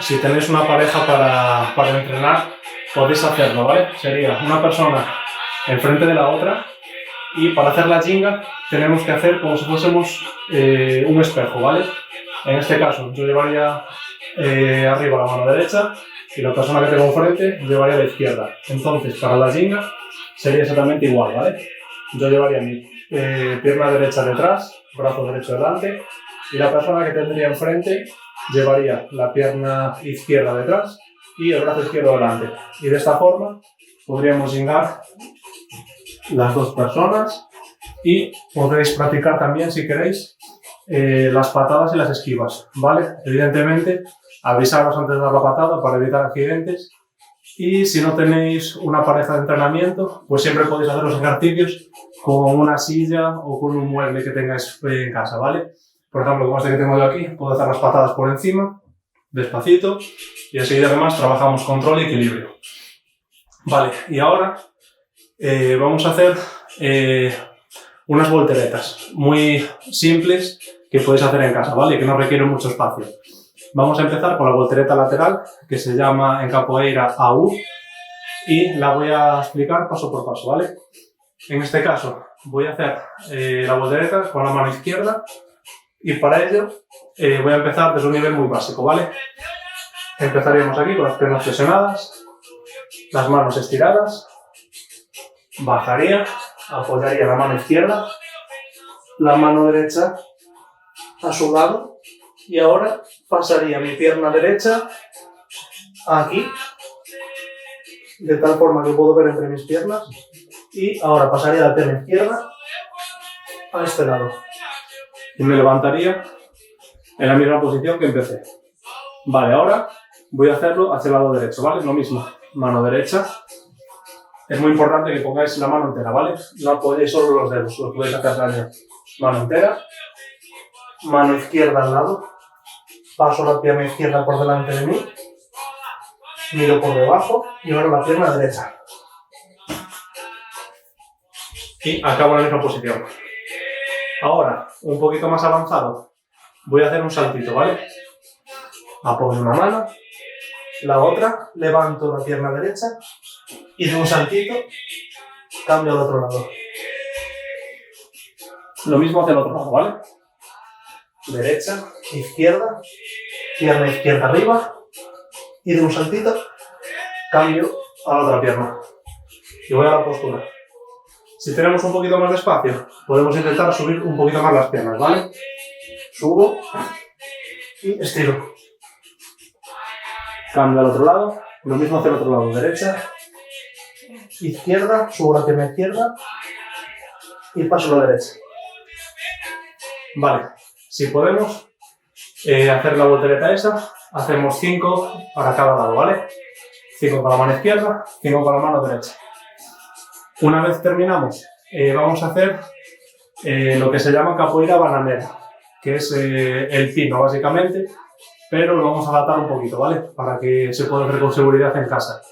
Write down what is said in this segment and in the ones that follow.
si tenéis una pareja para entrenar, podéis hacerlo, ¿vale? Sería una persona enfrente de la otra y para hacer la jinga tenemos que hacer como si fuésemos un espejo, ¿vale? En este caso yo llevaría arriba la mano derecha y la persona que tengo enfrente llevaría la izquierda. Entonces para la jinga sería exactamente igual, ¿vale? Yo llevaría mi pierna derecha detrás, brazo derecho delante y la persona que tendría enfrente llevaría la pierna izquierda detrás y el brazo izquierdo delante. Y de esta forma podríamos jingar las dos personas y podréis practicar también, si queréis, las patadas y las esquivas, ¿vale? Evidentemente, avisaros antes de dar la patada para evitar accidentes. Y si no tenéis una pareja de entrenamiento, pues siempre podéis hacer los ejercicios con una silla o con un mueble que tengáis en casa, ¿vale? Por ejemplo, como este que tengo yo aquí, puedo hacer las patadas por encima, despacito, y así además trabajamos control y equilibrio. Vale, y ahora vamos a hacer unas volteretas muy simples que podéis hacer en casa, ¿vale? Que no requieren mucho espacio. Vamos a empezar con la voltereta lateral, que se llama en capoeira AU, y la voy a explicar paso por paso, ¿vale? En este caso voy a hacer la voltereta con la mano izquierda y para ello voy a empezar desde un nivel muy básico, ¿vale? Empezaríamos aquí con las piernas flexionadas, las manos estiradas, bajaría, apoyaría la mano izquierda, la mano derecha a su lado y ahora pasaría mi pierna derecha aquí, de tal forma que puedo ver entre mis piernas, y ahora pasaría la pierna izquierda a este lado y me levantaría en la misma posición que empecé. Vale, ahora voy a hacerlo hacia el lado derecho, ¿vale? Lo mismo, mano derecha. Es muy importante que pongáis la mano entera, ¿vale? No apoyéis solo los dedos, lo podéis hacer también. Mano entera, mano izquierda al lado, paso la pierna izquierda por delante de mí, miro por debajo y ahora la pierna derecha. Y acabo en la misma posición. Ahora, un poquito más avanzado, voy a hacer un saltito, ¿vale? Apoyo una mano, la otra, levanto la pierna derecha y de un saltito cambio al otro lado. Lo mismo hacia el otro lado, ¿vale? Derecha, izquierda, pierna izquierda arriba y de un saltito cambio a la otra pierna. Y voy a la postura. Si tenemos un poquito más de espacio, podemos intentar subir un poquito más las piernas, ¿vale? Subo y estiro. Cambio al otro lado, lo mismo hacia el otro lado, derecha, izquierda, subo la pierna izquierda y paso a la derecha. Vale, si podemos hacer la voltereta esa, hacemos 5 para cada lado, ¿vale? 5 con la mano izquierda, 5 con la mano derecha. Una vez terminamos, vamos a hacer lo que se llama capoeira bananera, que es el pino básicamente, pero lo vamos a adaptar un poquito, ¿vale? Para que se pueda hacer con seguridad en casa.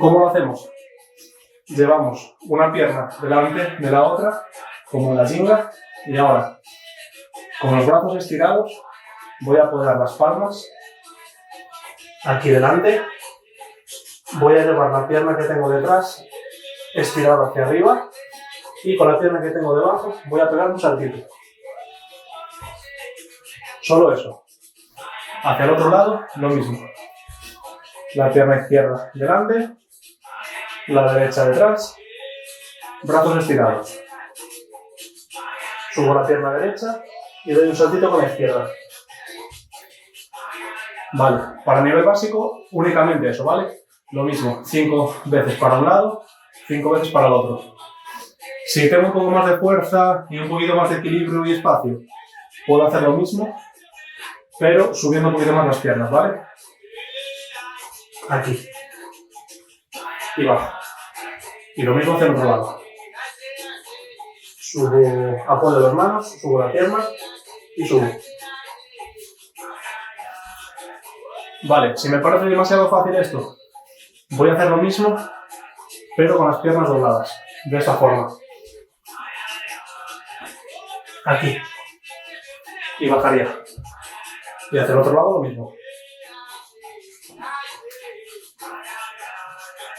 ¿Cómo lo hacemos? Llevamos una pierna delante de la otra, como en la jinga, y ahora, con los brazos estirados, voy a apoyar las palmas aquí delante, voy a llevar la pierna que tengo detrás estirada hacia arriba y con la pierna que tengo debajo voy a pegar un saltito. Solo eso. Hacia el otro lado, lo mismo. La pierna izquierda delante, la derecha detrás, brazos estirados. Subo la pierna derecha y doy un saltito con la izquierda. Vale, para nivel básico, únicamente eso, ¿vale? Lo mismo, 5 veces para un lado, 5 veces para el otro. Si tengo un poco más de fuerza y un poquito más de equilibrio y espacio, puedo hacer lo mismo, pero subiendo un poquito más las piernas, ¿vale? Aquí. Y bajo. Y lo mismo hacia el otro lado. Subo, apoyo las manos, subo la pierna y subo. Vale, si me parece demasiado fácil esto, voy a hacer lo mismo, pero con las piernas dobladas, de esta forma. Aquí. Y bajaría. Y hacia el otro lado lo mismo.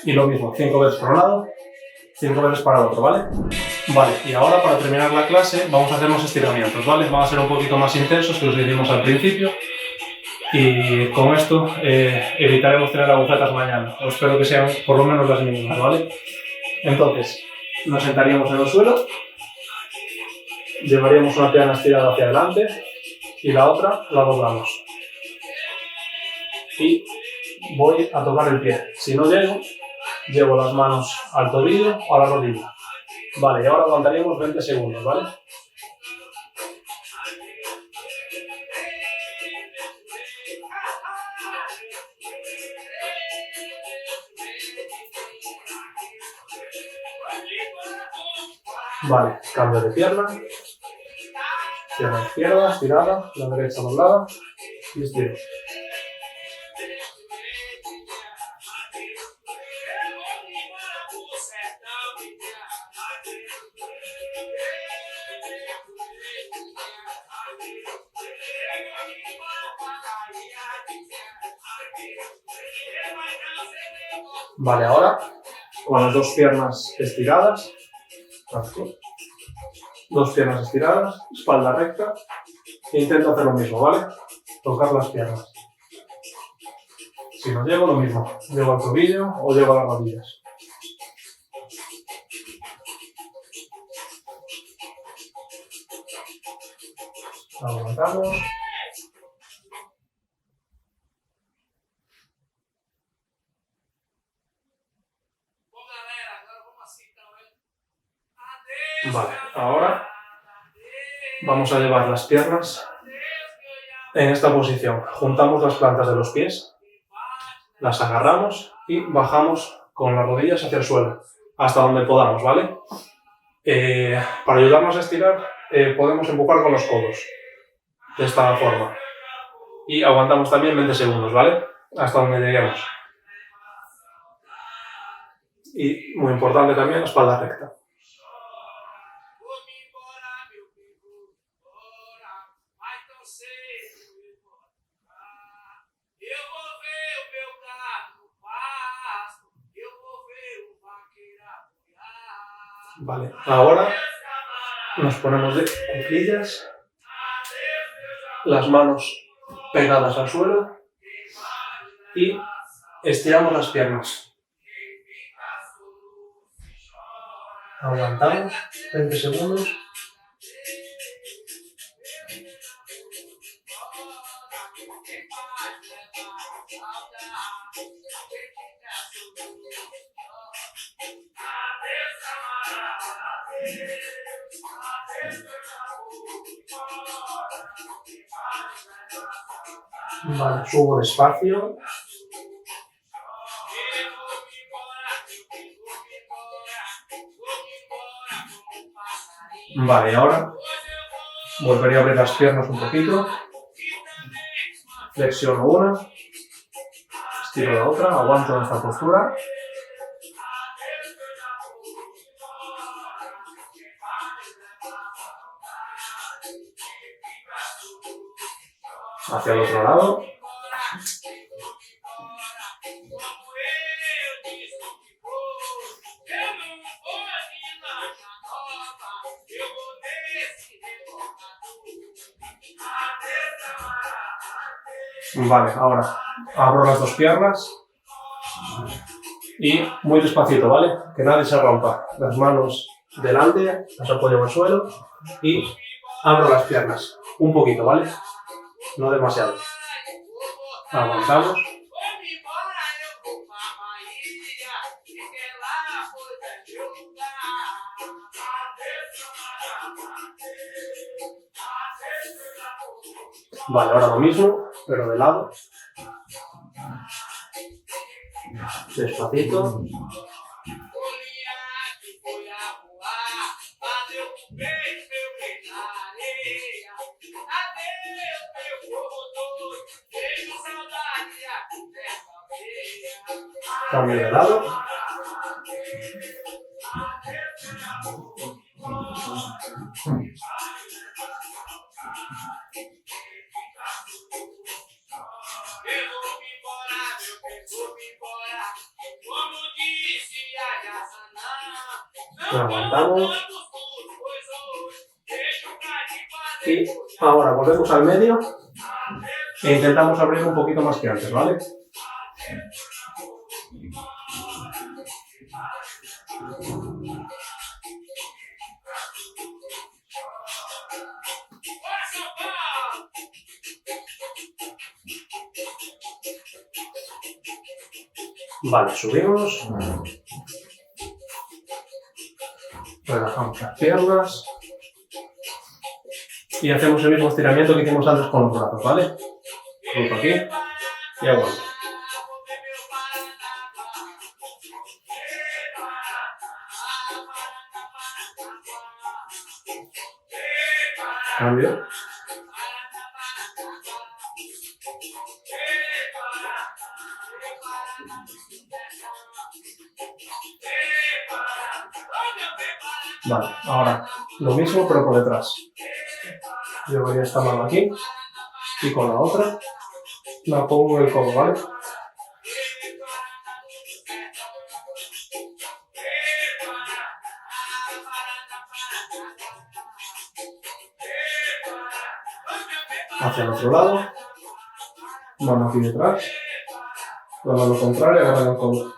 Y lo mismo, 5 veces por un lado, 5 veces para el otro, ¿vale? Vale, y ahora para terminar la clase vamos a hacer unos estiramientos, ¿vale? Van a ser un poquito más intensos que los que hicimos al principio. Y con esto evitaremos tener agujetas mañana. O espero que sean por lo menos las mínimas, ¿vale? Entonces, nos sentaríamos en el suelo, llevaríamos una pierna estirada hacia adelante y la otra la doblamos. Y voy a tocar el pie. Si no llego, llevo las manos al tobillo o a la rodilla. Vale, y ahora aguantaríamos 20 segundos, ¿vale? Vale, cambio de pierna. Pierna izquierda, estirada, la derecha doblada y estiro. Vale, ahora con las dos piernas estiradas, dos piernas estiradas, espalda recta, e intento hacer lo mismo, ¿vale? Tocar las piernas. Si no llego, lo mismo, llego al tobillo o llego a las rodillas. Aguantamos. Vale, ahora vamos a llevar las piernas en esta posición. Juntamos las plantas de los pies, las agarramos y bajamos con las rodillas hacia el suelo, hasta donde podamos, ¿vale? Para ayudarnos a estirar, podemos empujar con los codos, de esta forma. Y aguantamos también 20 segundos, ¿vale? Hasta donde lleguemos. Y muy importante también, la espalda recta. Vale, ahora nos ponemos de cuclillas, las manos pegadas al suelo y estiramos las piernas. Aguantamos 20 segundos. Vale, subo despacio. Vale, ahora volvería a abrir las piernas un poquito. Flexiono una. Estiro la otra. Aguanto en esta postura. Hacia el otro lado. Vale, ahora abro las dos piernas y muy despacito, ¿vale? Que nadie se rompa. Las manos delante, las apoyo en el suelo y abro las piernas. Un poquito, ¿vale? No demasiado. Avanzamos. Vale, ahora lo mismo, pero de lado. Despacito. Cambio de lado. Lo aguantamos. Y ahora volvemos al medio e intentamos abrir un poquito más que antes, ¿vale? Vale, subimos. Relajamos las piernas. Y hacemos el mismo estiramiento que hicimos antes con los brazos, ¿vale? Cruzo aquí y aguanto. Cambio. Vale, ahora lo mismo pero por detrás. Llevaría esta mano aquí y con la otra la pongo en el codo, ¿vale? Hacia el otro lado, mano aquí detrás, la mano contraria, agarra el codo.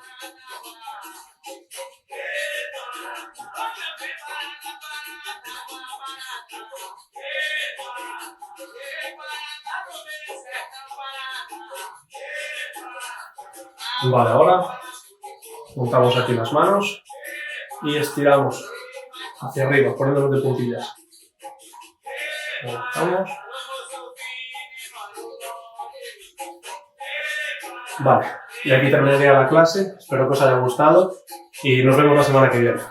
Vale, ahora juntamos aquí las manos y estiramos hacia arriba, poniéndonos de puntillas. Vamos. Vale, y aquí terminaría la clase. Espero que os haya gustado y nos vemos la semana que viene.